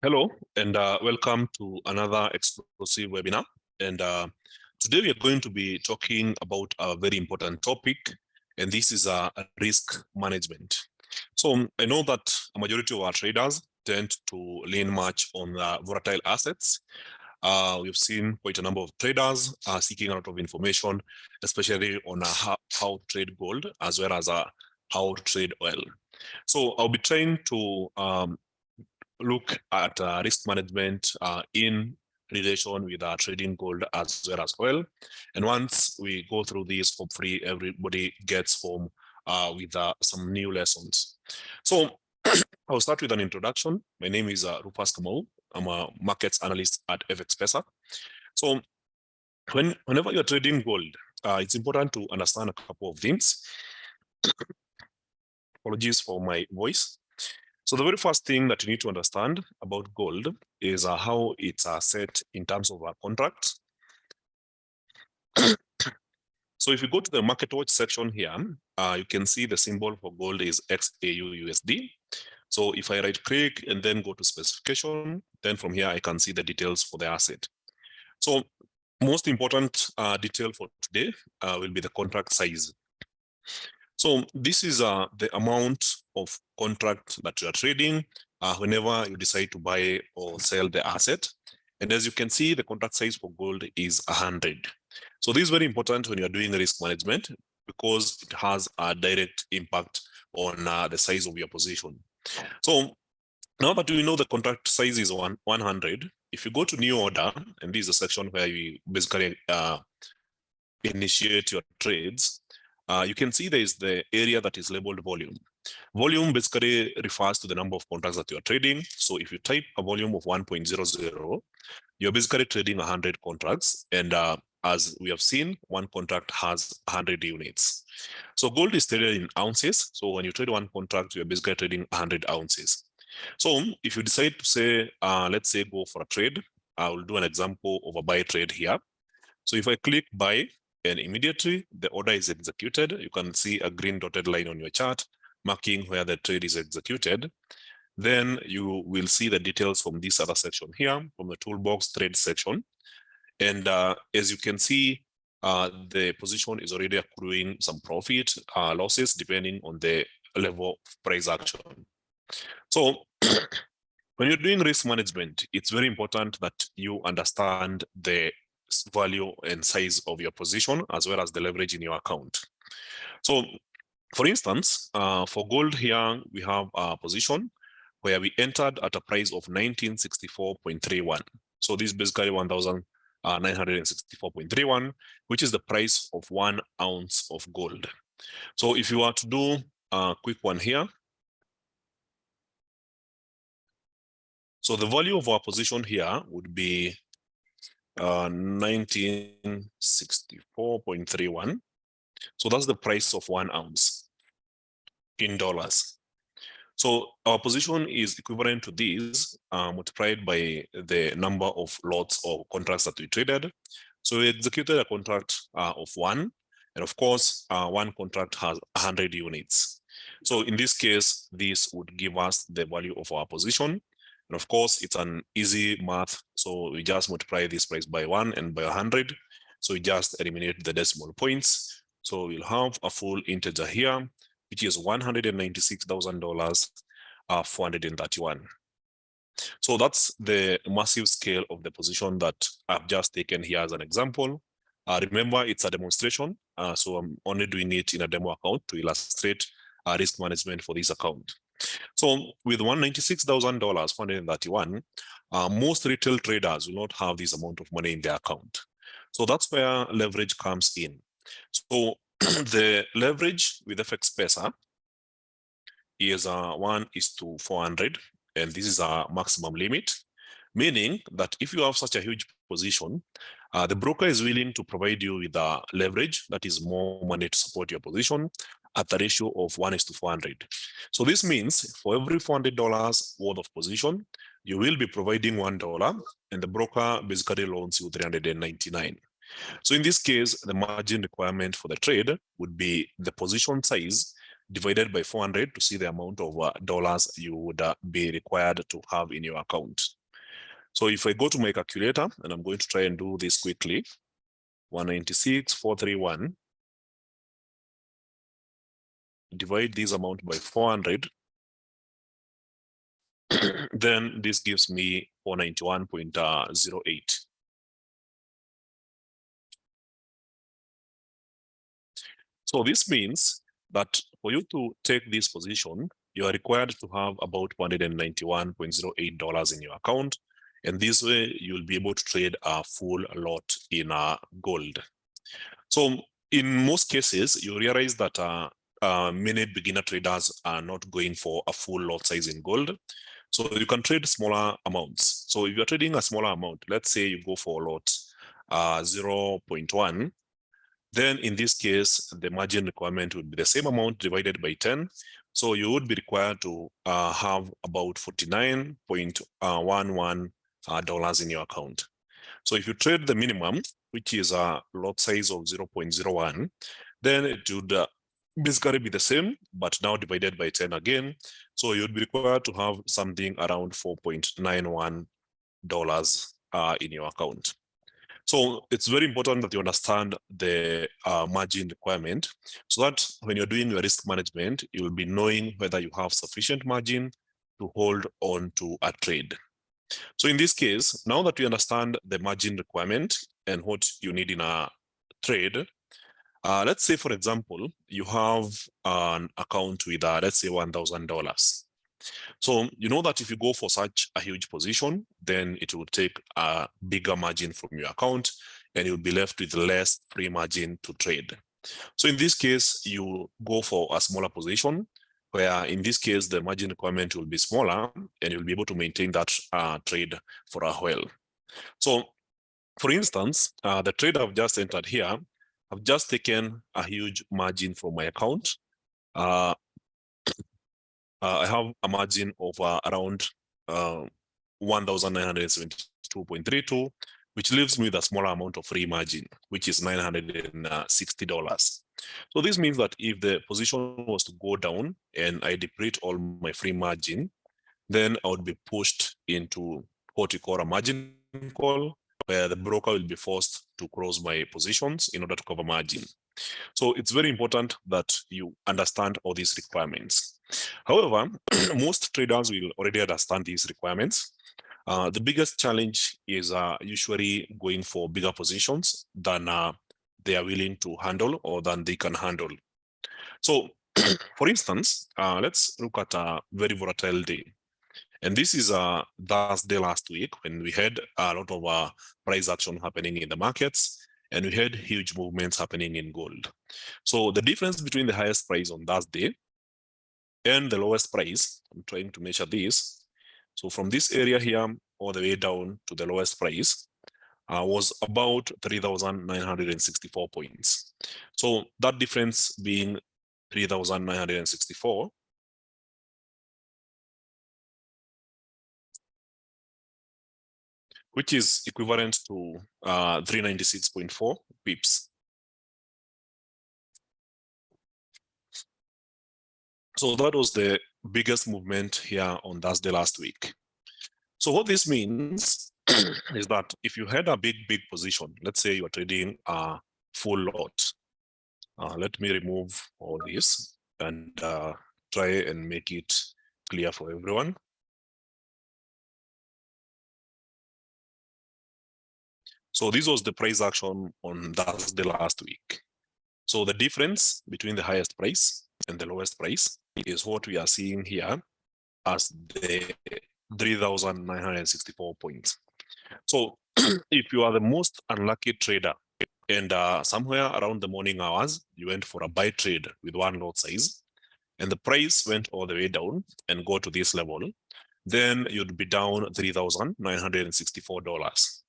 Hello, and welcome to another exclusive webinar. And today we are going to be talking about a very important topic, and this is risk management. So I know that a majority of our traders tend to lean much on volatile assets. We've seen quite a number of traders seeking a lot of information, especially on how to trade gold as well as how to trade oil. So I'll be trying to look at risk management in relation with trading gold as well as oil. And once we go through this, hopefully everybody gets home with some new lessons. So I'll start with an introduction. My name is Rupas Kamau. I'm a markets analyst at FXPesa. So whenever you're trading gold, it's important to understand a couple of things. Apologies for my voice. So the very first thing that you need to understand about gold is how it's set in terms of contracts. So if you go to the market watch section here, you can see the symbol for gold is XAUUSD. So if I right click and then go to specification, then from here I can see the details for the asset. So most important detail for today will be the contract size. So this is the amount of contract that you are trading whenever you decide to buy or sell the asset. And as you can see, the contract size for gold is 100. So this is very important when you're doing risk management because it has a direct impact on the size of your position. So now that we know the contract size is 100, if you go to new order, and this is a section where you basically initiate your trades, you can see there is the area that is labeled volume. Volume basically refers to the number of contracts that you are trading. So if you type a volume of 1.00, you're basically trading 100 contracts. And as we have seen, one contract has 100 units. So gold is traded in ounces. So when you trade one contract, you're basically trading 100 ounces. So if you decide to say, let's say go for a trade, I will do an example of a buy trade here. So if I click buy, and immediately the order is executed, you can see a green dotted line on your chart marking where the trade is executed. Then you will see the details from this other section here, from the toolbox trade section. And as you can see, the position is already accruing some profit, losses, depending on the level of price action. So when you're doing risk management, it's very important that you understand the value and size of your position as well as the leverage in your account. So for instance, for gold here, we have a position where we entered at a price of 1964.31. So this is basically 1,964.31, which is the price of 1 ounce of gold. So if you were to do a quick one here, so the value of our position here would be 1964.31. So that's the price of 1 ounce in dollars. So our position is equivalent to this multiplied by the number of lots or contracts that we traded. So we executed a contract of 1, and of course, one contract has 100 units. So in this case, this would give us the value of our position. And of course, it's an easy math. So we just multiply this price by 1 and by 100. So we just eliminate the decimal points. So we'll have a full integer here, which is $196,000, 431. So that's the massive scale of the position that I've just taken here as an example. Remember, it's a demonstration. So I'm only doing it in a demo account to illustrate risk management for this account. So with $196,000, 431, most retail traders will not have this amount of money in their account. So that's where leverage comes in. So the leverage with FXPesa is 1:400, and this is our maximum limit, meaning that if you have such a huge position, the broker is willing to provide you with a leverage that is more money to support your position at the ratio of 1:400. So this means for every $400 worth of position, you will be providing $1, and the broker basically loans you 399. So in this case, the margin requirement for the trade would be the position size divided by 400 to see the amount of dollars you would be required to have in your account. So if I go to my calculator, and I'm going to try and do this quickly, 196,431, divide this amount by 400, then this gives me 491.08. So this means that for you to take this position, you are required to have about $191.08 in your account. And this way you'll be able to trade a full lot in gold. So in most cases, you realize that many beginner traders are not going for a full lot size in gold. So you can trade smaller amounts. So if you're trading a smaller amount, let's say you go for a lot 0.1, then in this case, the margin requirement would be the same amount divided by 10. So you would be required to have about $49.11 in your account. So if you trade the minimum, which is a lot size of 0.01, then it would basically be the same, but now divided by 10 again. So you'd be required to have something around $4.91 in your account. So it's very important that you understand the margin requirement so that when you're doing your risk management, you'll be knowing whether you have sufficient margin to hold on to a trade. So in this case, now that you understand the margin requirement and what you need in a trade, let's say, for example, you have an account with, let's say, $1,000. So you know that if you go for such a huge position, then it will take a bigger margin from your account and you'll be left with less free margin to trade. So in this case, you go for a smaller position where in this case, the margin requirement will be smaller and you'll be able to maintain that trade for a while. So for instance, the trade I've just entered here, I've just taken a huge margin from my account. I have a margin of around 1,972.32, which leaves me with a smaller amount of free margin, which is $960. So this means that if the position was to go down and I deplete all my free margin, then I would be pushed into what we call a margin call, where the broker will be forced to close my positions in order to cover margin. So it's very important that you understand all these requirements. However, most traders will already understand these requirements. The biggest challenge is usually going for bigger positions than they are willing to handle or than they can handle. So for instance, let's look at a very volatile day. And this is Thursday last week when we had a lot of price action happening in the markets and we had huge movements happening in gold. So the difference between the highest price on Thursday and the lowest price, I'm trying to measure this. So from this area here all the way down to the lowest price was about 3,964 points. So that difference being 3,964, which is equivalent to 396.4 pips. So that was the biggest movement here on Thursday last week. So what this means is that if you had a big position, let's say you are trading a full lot. Let me remove all this and try and make it clear for everyone. So this was the price action on Thursday last week. So the difference between the highest price and the lowest price is what we are seeing here as the 3,964 points. So if you are the most unlucky trader and somewhere around the morning hours, you went for a buy trade with one lot size and the price went all the way down and go to this level, then you'd be down $3,964.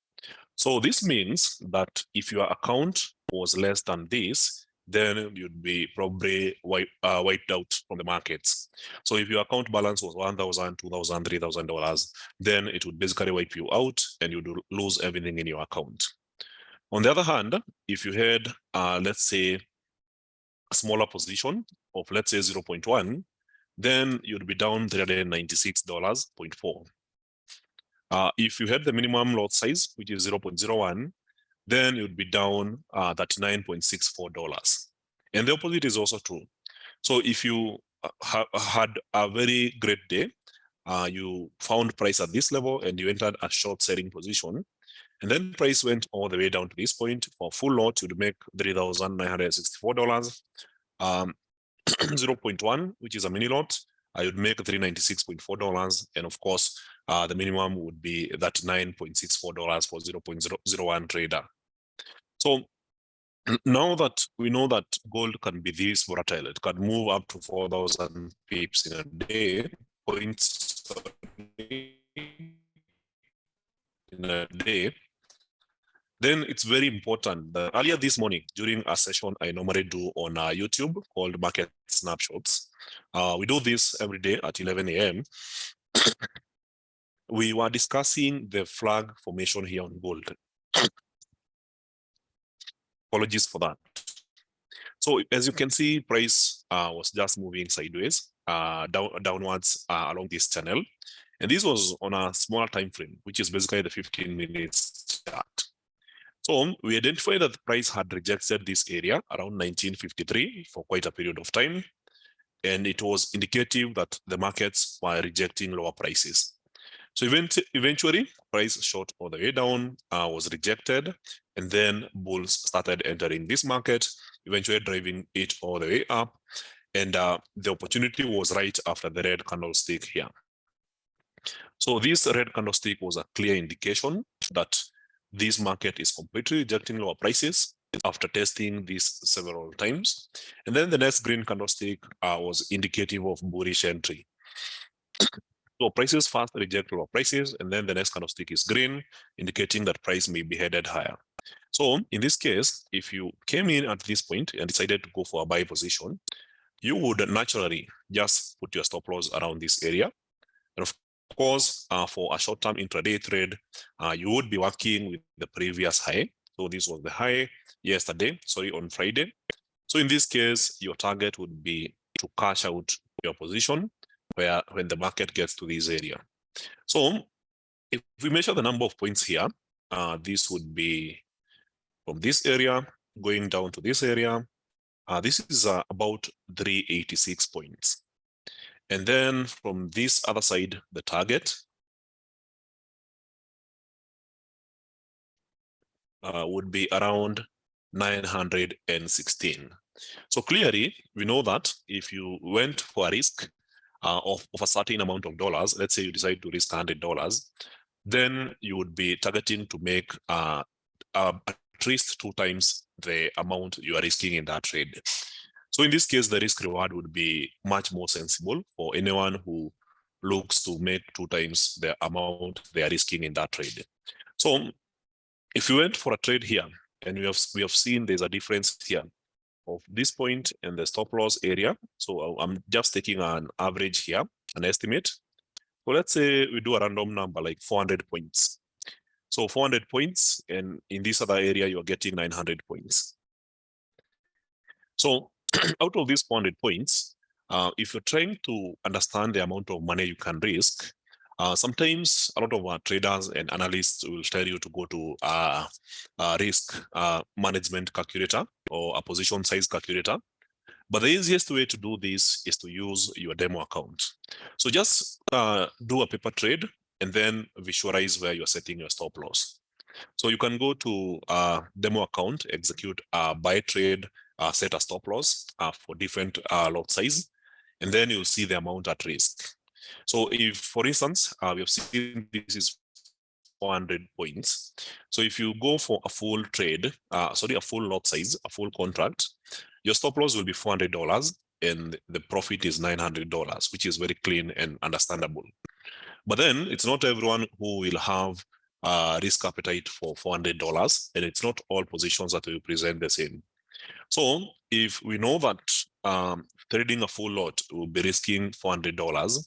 So this means that if your account was less than this, then you'd be probably wiped out from the markets. So if your account balance was $1,000, $2,000, $3,000, then it would basically wipe you out and you'd lose everything in your account. On the other hand, if you had, let's say, a smaller position of let's say 0.1, then you'd be down $396.4. If you had the minimum lot size, which is 0.01, then you'd be down $39.64. And the opposite is also true. So if you had a very great day, you found price at this level and you entered a short selling position, and then price went all the way down to this point. For full lot, you'd make $3,964. 0.1, which is a mini lot, I would make $396.4. And of course, the minimum would be that $9.64 for 0.001 trader. So now that we know that gold can be this volatile, it can move up to 4,000 pips in a day, points in a day, then it's very important that earlier this morning during a session I normally do on YouTube called Market Snapshots, we do this every day at 11 a.m. We were discussing the flag formation here on gold. Apologies for that. So as you can see, price was just moving sideways, downwards along this channel. And this was on a smaller time frame, which is basically the 15 minutes chart. So we identified that the price had rejected this area around 1953 for quite a period of time. And it was indicative that the markets were rejecting lower prices. So eventually, price shot all the way down, was rejected, and then bulls started entering this market, eventually driving it all the way up. And the opportunity was right after the red candlestick here. So this red candlestick was a clear indication that this market is completely rejecting lower prices after testing this several times. And then the next green candlestick was indicative of bullish entry. So prices first reject lower prices, and then the next candlestick is green, indicating that price may be headed higher. So in this case, if you came in at this point and decided to go for a buy position, you would naturally just put your stop loss around this area. And of course, for a short-term intraday trade, you would be working with the previous high. So this was the high on Friday. So in this case, your target would be to cash out your position when the market gets to this area. So if we measure the number of points here, this would be from this area going down to this area. This is about 386 points. And then from this other side, the target would be around 916. So clearly, we know that if you went for a risk of a certain amount of dollars, let's say you decide to risk $100, then you would be targeting to make at least 2 times the amount you are risking in that trade. So in this case, the risk reward would be much more sensible for anyone who looks to make 2 times the amount they are risking in that trade. So if you went for a trade here, and we have seen there's a difference here of this point and the stop loss area. So I'm just taking an average here, an estimate. So let's say we do a random number like 400 points. So 400 points, and in this other area, you're getting 900 points. So out of these 400 points, if you're trying to understand the amount of money you can risk, sometimes a lot of our traders and analysts will tell you to go to a risk management calculator or a position size calculator. But the easiest way to do this is to use your demo account. So just do a paper trade and then visualize where you're setting your stop loss. So you can go to demo account, execute a buy trade, set a stop loss for different lot size, and then you'll see the amount at risk. So if, for instance, we have seen this is 400 points. So if you go for a full trade, a full lot size, a full contract, your stop loss will be $400 and the profit is $900, which is very clean and understandable. But then it's not everyone who will have risk appetite for $400, and it's not all positions that will present the same. So if we know that trading a full lot will be risking $400,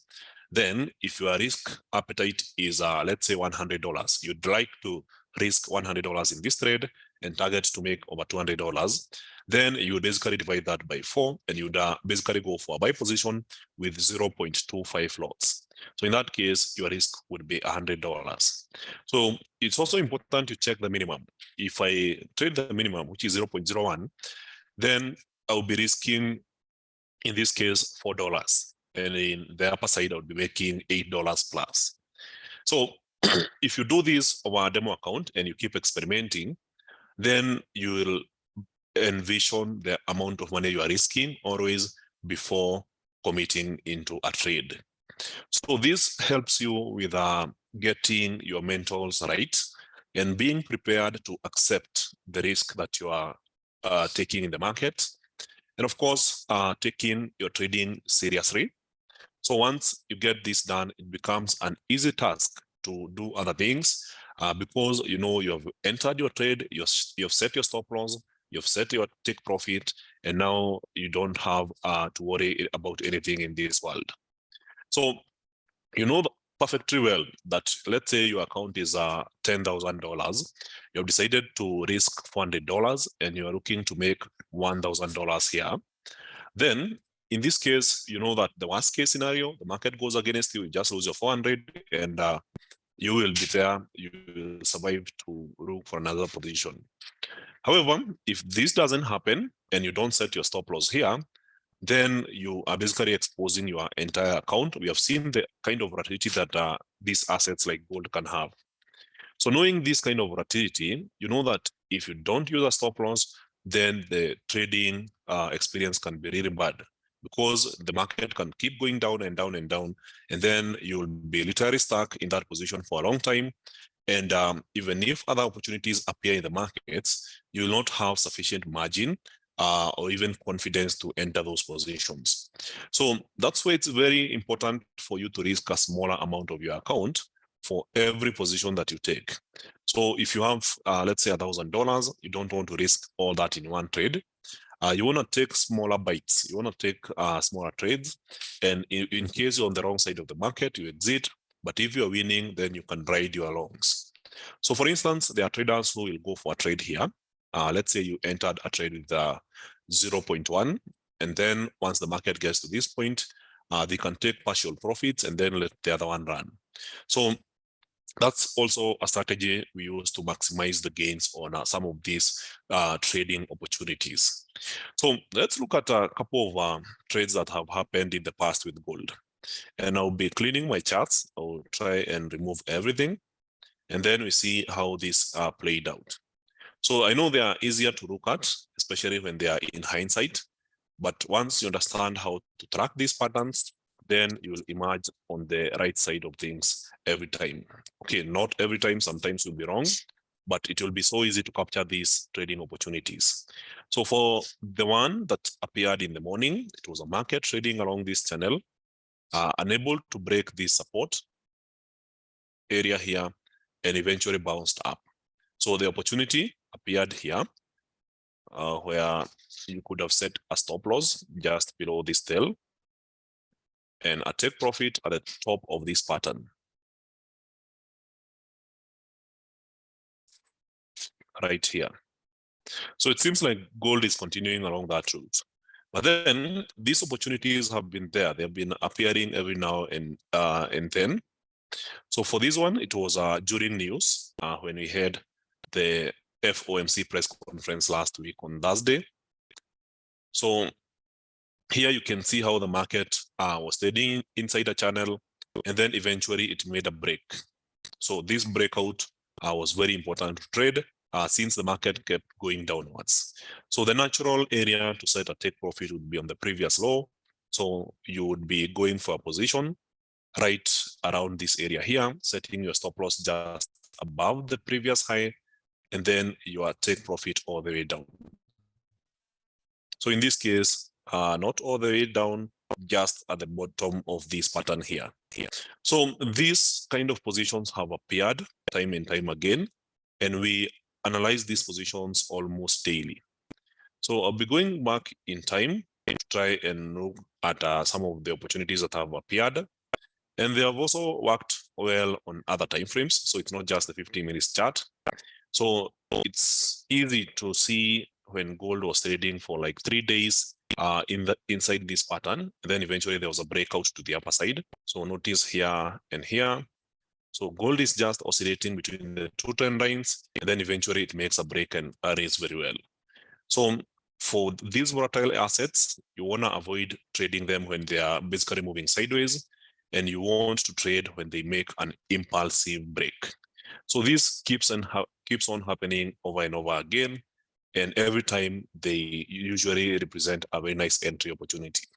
then if your risk appetite is, let's say $100, you'd like to risk $100 in this trade and target to make over $200, then you would basically divide that by 4 and you'd basically go for a buy position with 0.25 lots. So in that case, your risk would be $100. So it's also important to check the minimum. If I trade the minimum, which is 0.01, then I'll be risking, in this case, $4. And in the upper side, I would be making $8 plus. So if you do this over a demo account and you keep experimenting, then you will envision the amount of money you are risking always before committing into a trade. So this helps you with getting your mentals right and being prepared to accept the risk that you are taking in the market. And of course, taking your trading seriously. So once you get this done, it becomes an easy task to do other things because you know you have entered your trade, you've set your stop loss, you've set your take profit, and now you don't have to worry about anything in this world. So you know perfectly well that let's say your account is $10,000, you have decided to risk $400 and you are looking to make $1,000 here. Then in this case, you know that the worst case scenario, the market goes against you, you just lose your 400 and you will be there, you will survive to look for another position. However, if this doesn't happen and you don't set your stop loss here, then you are basically exposing your entire account. We have seen the kind of volatility that these assets like gold can have. So knowing this kind of volatility, you know that if you don't use a stop loss, then the trading experience can be really bad because the market can keep going down and down and down, and then you'll be literally stuck in that position for a long time. And even if other opportunities appear in the markets, you will not have sufficient margin or even confidence to enter those positions. So that's why it's very important for you to risk a smaller amount of your account for every position that you take. So if you have, let's say $1,000, you don't want to risk all that in one trade. You want to take smaller bites. You want to take smaller trades. And in case you're on the wrong side of the market, you exit. But if you're winning, then you can ride your longs. So for instance, there are traders who will go for a trade here. Let's say you entered a trade with 0.1. And then once the market gets to this point, they can take partial profits and then let the other one run. So that's also a strategy we use to maximize the gains on some of these trading opportunities. So let's look at a couple of trades that have happened in the past with gold. And I'll be cleaning my charts. I'll try and remove everything. And then we see how this played out. So I know they are easier to look at, especially when they are in hindsight. But once you understand how to track these patterns, then you will emerge on the right side of things every time. Okay, not every time, sometimes you'll be wrong, but it will be so easy to capture these trading opportunities. So for the one that appeared in the morning, it was a market trading along this channel, unable to break this support area here, and eventually bounced up. So the opportunity appeared here, where you could have set a stop loss just below this tail and a take profit at the top of this pattern. Right here. So it seems like gold is continuing along that route. But then these opportunities have been there. They've been appearing every now and then. So for this one, it was during news when we had the FOMC press conference last week on Thursday. So here you can see how the market was trading inside a channel, and then eventually it made a break. So this breakout was very important to trade since the market kept going downwards. So the natural area to set a take profit would be on the previous low. So you would be going for a position right around this area here, setting your stop loss just above the previous high, and then your take profit all the way down. So in this case, not all the way down, just at the bottom of this pattern here. So these kind of positions have appeared time and time again, and we analyze these positions almost daily. So I'll be going back in time to try and look at some of the opportunities that have appeared. And they have also worked well on other time frames. So it's not just the 15 minutes chart. So it's easy to see when gold was trading for like 3 days inside this pattern. Then eventually there was a breakout to the upper side. So notice here and here. So gold is just oscillating between the two trend lines, and then eventually it makes a break and raise very well. So for these volatile assets, you want to avoid trading them when they are basically moving sideways, and you want to trade when they make an impulsive break. So this keeps on happening over and over again, and every time they usually represent a very nice entry opportunity.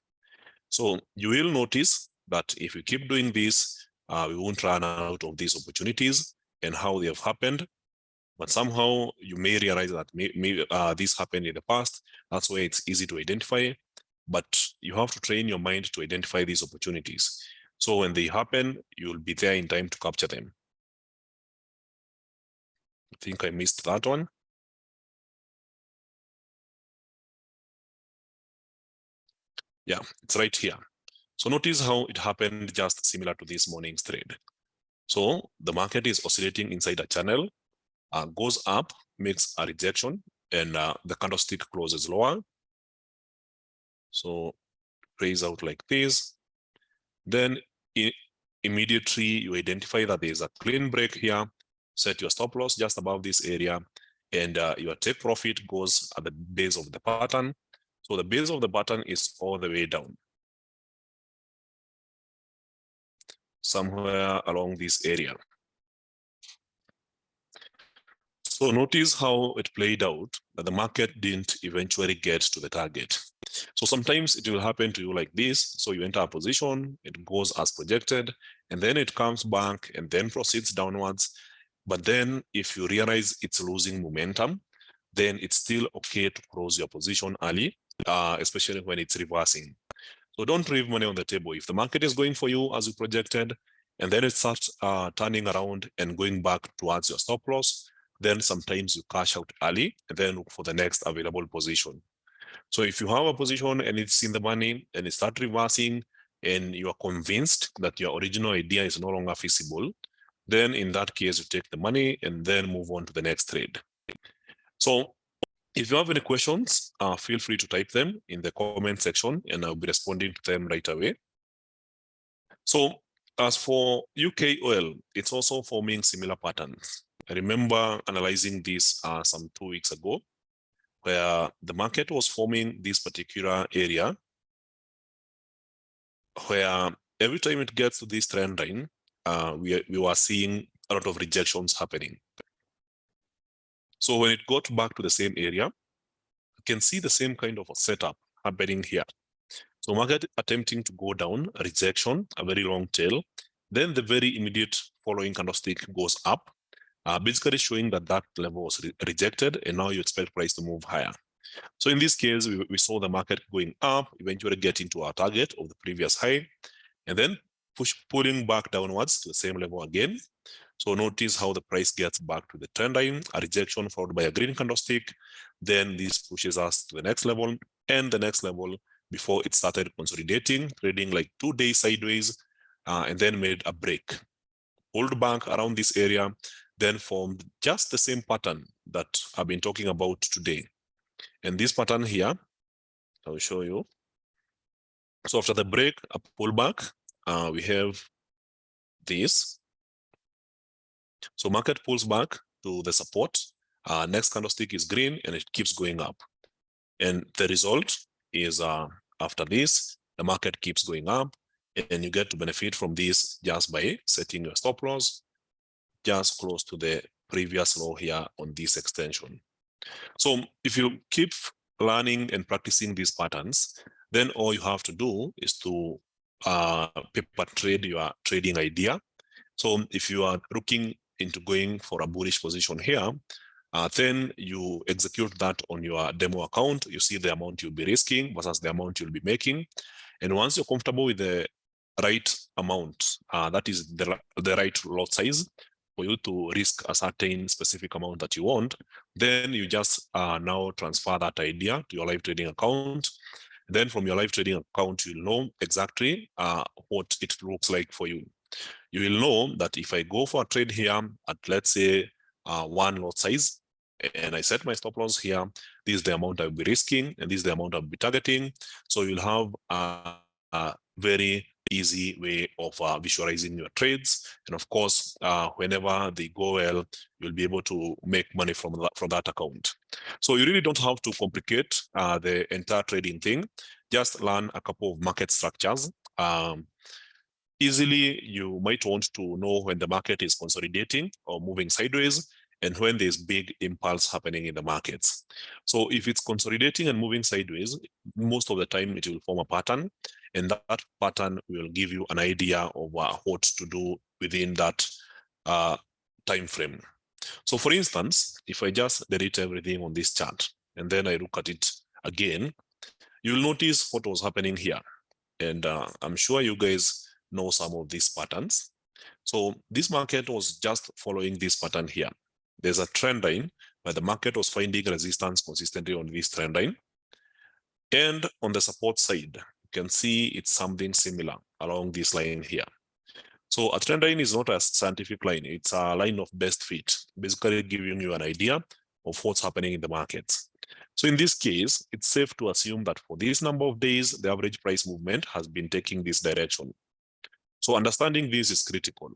So you will notice that if you keep doing this, we won't run out of these opportunities and how they have happened. But somehow you may realize that this happened in the past. That's why it's easy to identify. But you have to train your mind to identify these opportunities. So when they happen, you'll be there in time to capture them. I think I missed that one. Yeah, it's right here. So notice how it happened just similar to this morning's trade. So the market is oscillating inside a channel, goes up, makes a rejection, and the candlestick closes lower. So plays out like this. Then immediately you identify that there's a clean break here, set your stop loss just above this area, and your take profit goes at the base of the pattern. So the base of the pattern is all the way down, somewhere along this area. So notice how it played out, that the market didn't eventually get to the target. So sometimes it will happen to you like this. So you enter a position, it goes as projected, and then it comes back and then proceeds downwards. But then if you realize it's losing momentum, then it's still okay to close your position early, especially when it's reversing. So don't leave money on the table. If the market is going for you as you projected, and then it starts turning around and going back towards your stop loss, then sometimes you cash out early and then look for the next available position. So if you have a position and it's in the money and it starts reversing and you are convinced that your original idea is no longer feasible, then in that case, you take the money and then move on to the next trade. So if you have any questions, feel free to type them in the comment section and I'll be responding to them right away. So as for UK oil, it's also forming similar patterns. I remember analyzing this some 2 weeks ago, where the market was forming this particular area where every time it gets to this trend line, we were seeing a lot of rejections happening. So when it got back to the same area, you can see the same kind of a setup happening here. So market attempting to go down, a rejection, a very long tail, then the very immediate following candlestick goes up, basically showing that that level was rejected, and now you expect price to move higher. So in this case, we saw the market going up, eventually getting to our target of the previous high, and then pulling back downwards to the same level again. So notice how the price gets back to the trend line, a rejection followed by a green candlestick. Then this pushes us to the next level and the next level before it started consolidating, trading like 2 days sideways, and then made a break. Pulled back around this area, then formed just the same pattern that I've been talking about today. And this pattern here, I'll show you. So after the break, a pullback, we have this. So market pulls back to the support. Next candlestick is green and it keeps going up. And the result is after this, the market keeps going up and you get to benefit from this just by setting your stop loss just close to the previous low here on this extension. So if you keep learning and practicing these patterns, then all you have to do is to paper trade your trading idea. So if you are looking into going for a bullish position here, then you execute that on your demo account. You see the amount you'll be risking versus the amount you'll be making. And once you're comfortable with the right amount, that is the right lot size for you to risk a certain specific amount that you want, then you just now transfer that idea to your live trading account. Then from your live trading account, you'll know exactly what it looks like for you. You will know that if I go for a trade here at, let's say, one lot size, and I set my stop loss here. This is the amount I'll be risking, and this is the amount I'll be targeting. So you'll have a very easy way of visualizing your trades. And of course, whenever they go well, you'll be able to make money from that account. So you really don't have to complicate the entire trading thing. Just learn a couple of market structures. Easily, you might want to know when the market is consolidating or moving sideways, and when there's big impulse happening in the markets. So if it's consolidating and moving sideways, most of the time it will form a pattern, and that pattern will give you an idea of what to do within that time frame. So for instance, if I just delete everything on this chart, and then I look at it again, you'll notice what was happening here. And I'm sure you guys know some of these patterns. So this market was just following this pattern here. There's a trend line where the market was finding resistance consistently on this trend line. And on the support side, you can see it's something similar along this line here. So a trend line is not a scientific line. It's a line of best fit, basically giving you an idea of what's happening in the markets. So in this case, it's safe to assume that for this number of days, the average price movement has been taking this direction. So understanding this is critical.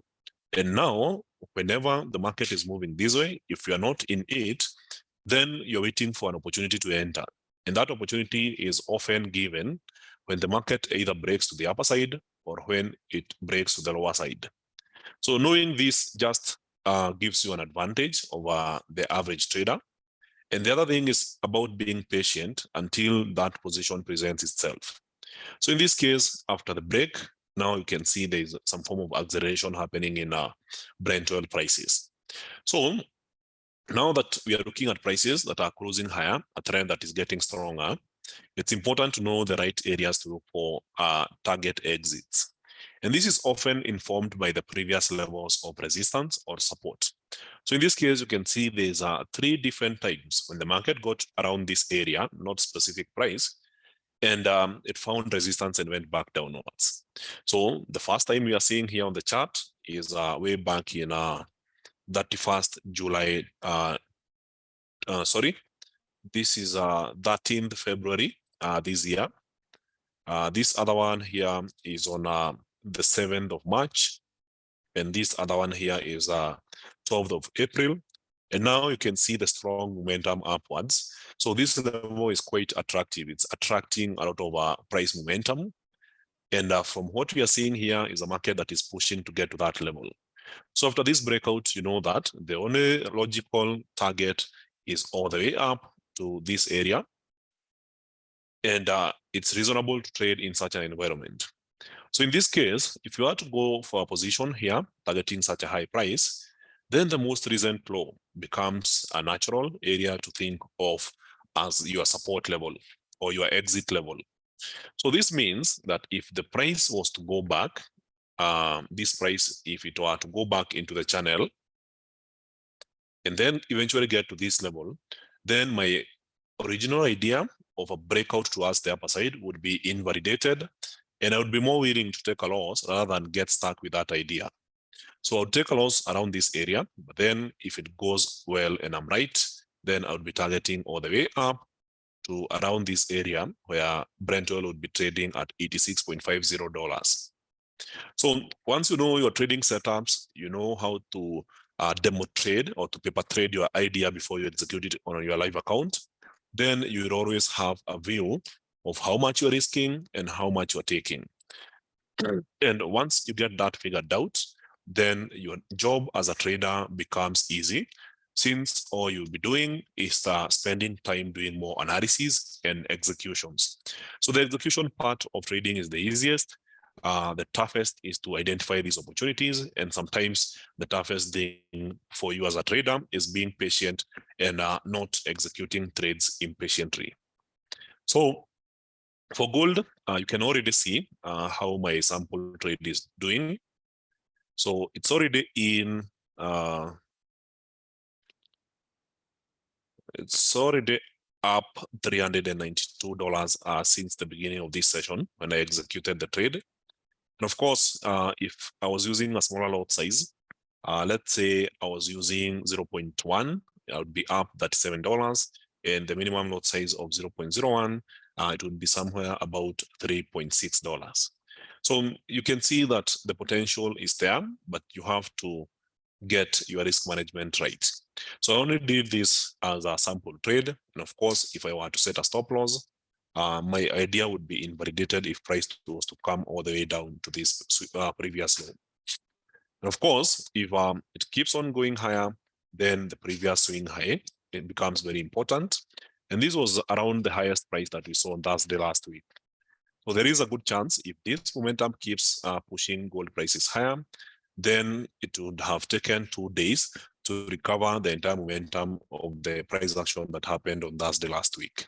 And now, whenever the market is moving this way, if you're not in it, then you're waiting for an opportunity to enter. And that opportunity is often given when the market either breaks to the upper side or when it breaks to the lower side. So knowing this just gives you an advantage over the average trader. And the other thing is about being patient until that position presents itself. So in this case, after the break, now you can see there's some form of acceleration happening in Brent oil prices. So now that we are looking at prices that are closing higher, a trend that is getting stronger, it's important to know the right areas to look for target exits. And this is often informed by the previous levels of resistance or support. So in this case, you can see there's 3 different times when the market got around this area, not specific price, and it found resistance and went back downwards. So the first time we are seeing here on the chart is way back in 31st July, this is 13th February this year. This other one here is on the 7th of March. And this other one here is 12th of April. And now you can see the strong momentum upwards. So this level is quite attractive. It's attracting a lot of price momentum. And from what we are seeing here is a market that is pushing to get to that level. So after this breakout, you know that the only logical target is all the way up to this area. And it's reasonable to trade in such an environment. So in this case, if you are to go for a position here, targeting such a high price, then the most recent low becomes a natural area to think of as your support level or your exit level. So this means that if the price was to go back, this price, if it were to go back into the channel, and then eventually get to this level, then my original idea of a breakout towards the upper side would be invalidated, and I would be more willing to take a loss rather than get stuck with that idea. So I'll take a loss around this area, but then if it goes well and I'm right, then I would be targeting all the way up to around this area where Brent oil would be trading at $86.50. So once you know your trading setups, you know how to demo trade or to paper trade your idea before you execute it on your live account, then you will always have a view of how much you're risking and how much you're taking. And once you get that figured out, then your job as a trader becomes easy, since all you'll be doing is spending time doing more analysis and executions. So the execution part of trading is the easiest. The toughest is to identify these opportunities. And sometimes the toughest thing for you as a trader is being patient and not executing trades impatiently. So for gold, you can already see how my sample trade is doing. So it's already in, it's already up $392 since the beginning of this session when I executed the trade. And of course, if I was using a smaller lot size, Let's say I was using 0.1, I would be up $37, and the minimum lot size of 0.01, it would be somewhere about $3.6. So you can see that the potential is there, but you have to get your risk management right. So I only did this as a sample trade. And of course, if I were to set a stop loss, my idea would be invalidated if price was to come all the way down to this previous low. And of course, if it keeps on going higher, then the previous swing high, it becomes very important. And this was around the highest price that we saw on Thursday last week. So there is a good chance if this momentum keeps pushing gold prices higher, then it would have taken 2 days to recover the entire momentum of the price action that happened on Thursday last week.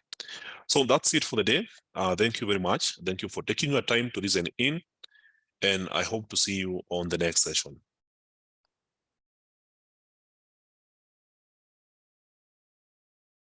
So that's it for the day. Thank you very much. Thank you for taking your time to listen in, and I hope to see you on the next session.